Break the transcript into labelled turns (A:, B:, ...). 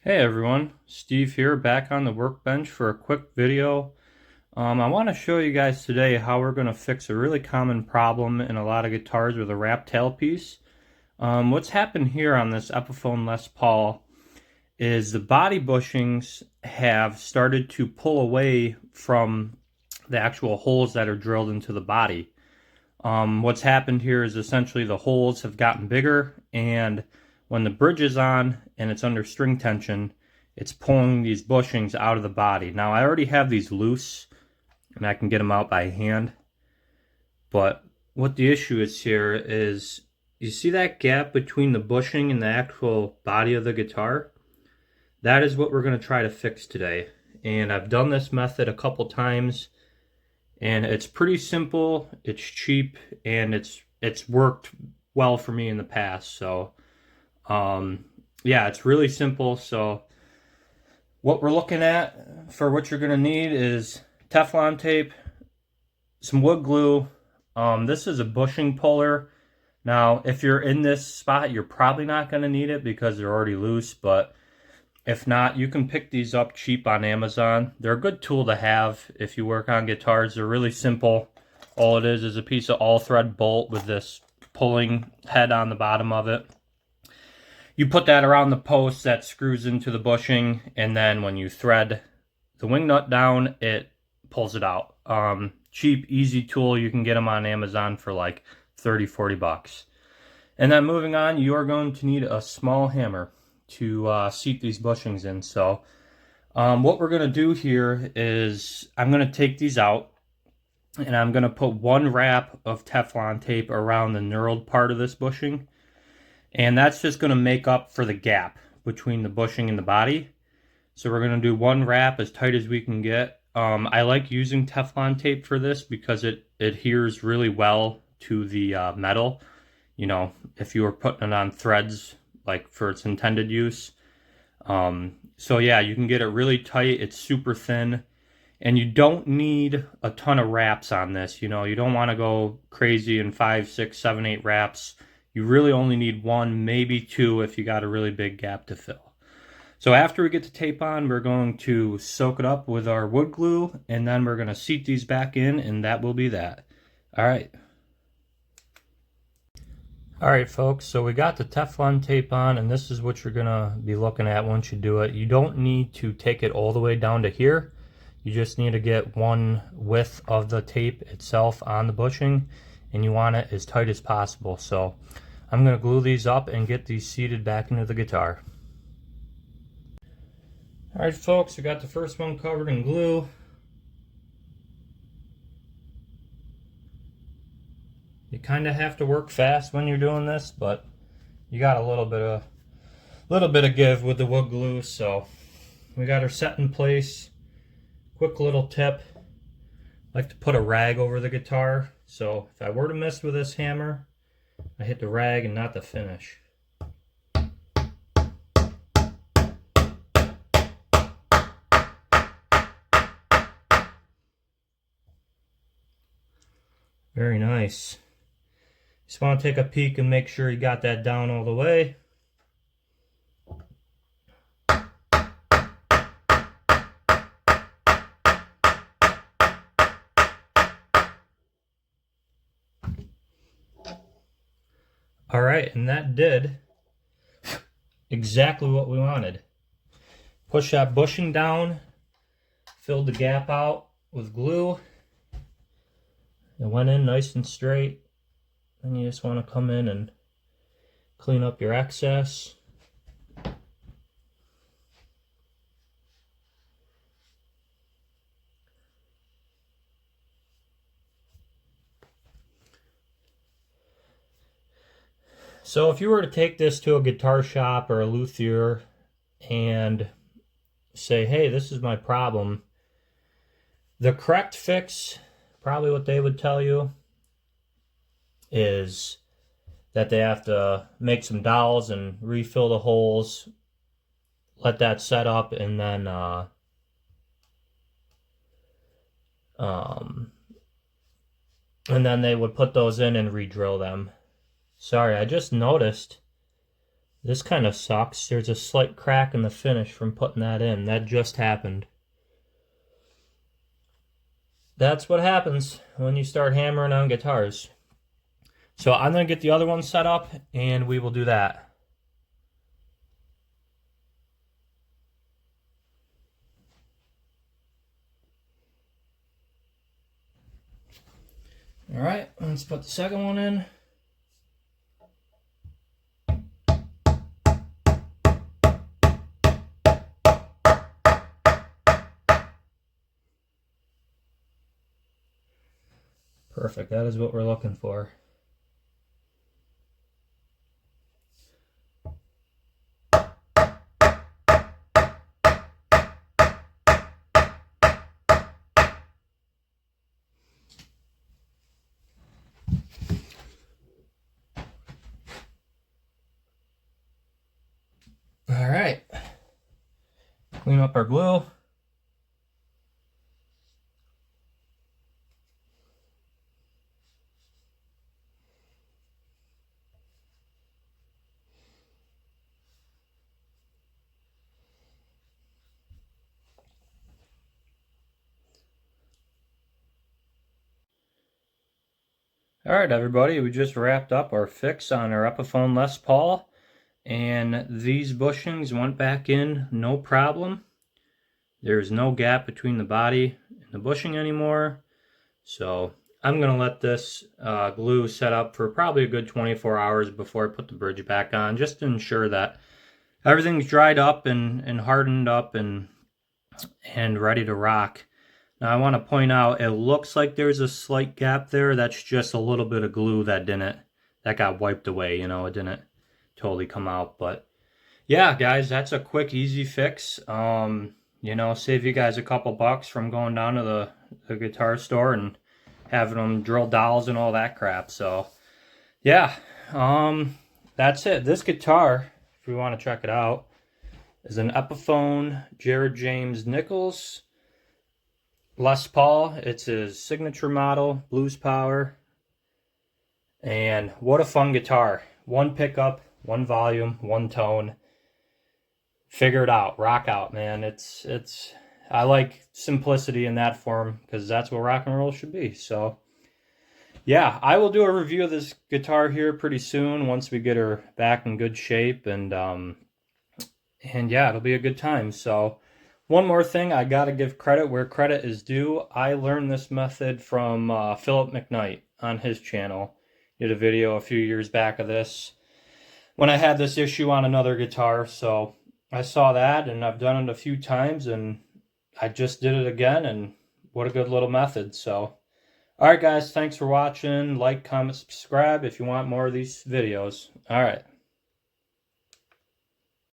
A: Hey everyone, Steve here, back on the workbench for a quick video. I want to show you guys today how we're going to fix a really common problem in a lot of guitars with a wrap tailpiece. What's happened here on this Epiphone Les Paul is the body bushings have started to pull away from the actual holes that are drilled into the body. What's happened here is essentially the holes have gotten bigger, and when the bridge is on and it's under string tension, it's pulling these bushings out of the body. Now I already have these loose and I can get them out by hand, but what the issue is here is, you see that gap between the bushing and the actual body of the guitar? That is what we're going to try to fix today. And I've done this method a couple times, and it's pretty simple, it's cheap, and it's worked well for me in the past. So yeah, it's really simple. So what we're looking at for what you're going to need is Teflon tape, some wood glue. This is a bushing puller. Now if you're in this spot, you're probably not going to need it because they're already loose, but if not, you can pick these up cheap on Amazon. They're a good tool to have if you work on guitars. They're really simple. All it is a piece of all-thread bolt with this pulling head on the bottom of it. You put that around the post that screws into the bushing, and then when you thread the wing nut down, it pulls it out. Cheap, easy tool. You can get them on Amazon for like 30, 40 bucks. And then moving on, you are going to need a small hammer to seat these bushings in. So what we're going to do here is I'm going to take these out, and I'm going to put one wrap of Teflon tape around the knurled part of this bushing, and that's just going to make up for the gap between the bushing and the body. So we're going to do one wrap as tight as we can get. I like using Teflon tape for this because it adheres really well to the metal. You know, if you were putting it on threads, like for its intended use. So yeah, you can get it really tight. It's super thin, and you don't need a ton of wraps on this. You know, you don't want to go crazy in 5, 6, 7, 8 wraps. You really only need one, maybe two if you got a really big gap to fill. So after we get the tape on, we're going to soak it up with our wood glue, and then we're going to seat these back in, and that will be that. All right. Alright folks, so we got the Teflon tape on, and this is what you're going to be looking at once you do it. You don't need to take it all the way down to here. You just need to get one width of the tape itself on the bushing, and you want it as tight as possible. So I'm going to glue these up and get these seated back into the guitar. Alright folks, we got the first one covered in glue. You kind of have to work fast when you're doing this, but you got a little bit of give with the wood glue. So we got her set in place. Quick little tip: I like to put a rag over the guitar, so if I were to mess with this hammer, I hit the rag and not the finish. Very nice. Just want to take a peek and make sure you got that down all the way. All right, and that did exactly what we wanted. Push that bushing down, filled the gap out with glue. It went in nice and straight. Then you just want to come in and clean up your excess. So if you were to take this to a guitar shop or a luthier and say, hey, this is my problem, the correct fix, probably what they would tell you, is that they have to make some dowels and refill the holes, let that set up, and then they would put those in and re-drill them. Sorry, I just noticed This kind of sucks. There's a slight crack in the finish from putting that in. That just happened. That's what happens when you start hammering on guitars. So I'm going to get the other one set up and we will do that. All right, let's put the second one in. Perfect, that is what we're looking for. All right, clean up our glue. All right, everybody, we just wrapped up our fix on our Epiphone Les Paul, and these bushings went back in no problem. There's no gap between the body and the bushing anymore. So I'm going to let this glue set up for probably a good 24 hours before I put the bridge back on, just to ensure that everything's dried up and hardened up and ready to rock. Now I want to point out, it looks like there's a slight gap there. That's just a little bit of glue that got wiped away, you know, it didn't totally come out. But yeah, guys, that's a quick, easy fix. You know, save you guys a couple bucks from going down to the guitar store and having them drill dowels and all that crap. So yeah, that's it. This guitar, if you want to check it out, is an Epiphone Jared James Nichols Les Paul. It's his signature model, blues power. And what a fun guitar. One pickup, one volume, one tone. Figure it out, rock out, man. I like simplicity in that form because that's what rock and roll should be. So yeah, I will do a review of this guitar here pretty soon once we get her back in good shape, and yeah, it'll be a good time. So one more thing, I gotta give credit where credit is due. I learned this method from Philip McKnight on his channel. He did a video a few years back of this when I had this issue on another guitar. So I saw that, and I've done it a few times, and I just did it again, and what a good little method. So all right, guys, thanks for watching. Like, comment, subscribe if you want more of these videos. All right.